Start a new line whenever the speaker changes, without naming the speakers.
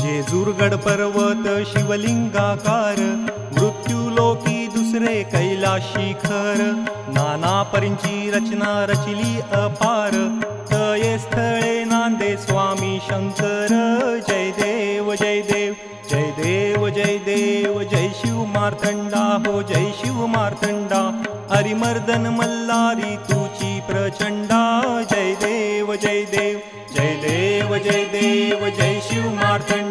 जेजुरगड पर्वत शिवलिंगाकार, मृत्यूलोकी दुसरे कैलाशी खर। नाना परींची रचना रचिली अपार, तये स्थळे नांदे स्वामी शंकर। जय देव जय देव जय देव जय देव, जय शिव मार्तंडा हो जय शिव मार्तंडा। अरिमर्दन मल्लारी तुची प्रचंडा। जय देव जय देव जय देव जय देव, जय शिव मार्तंडा।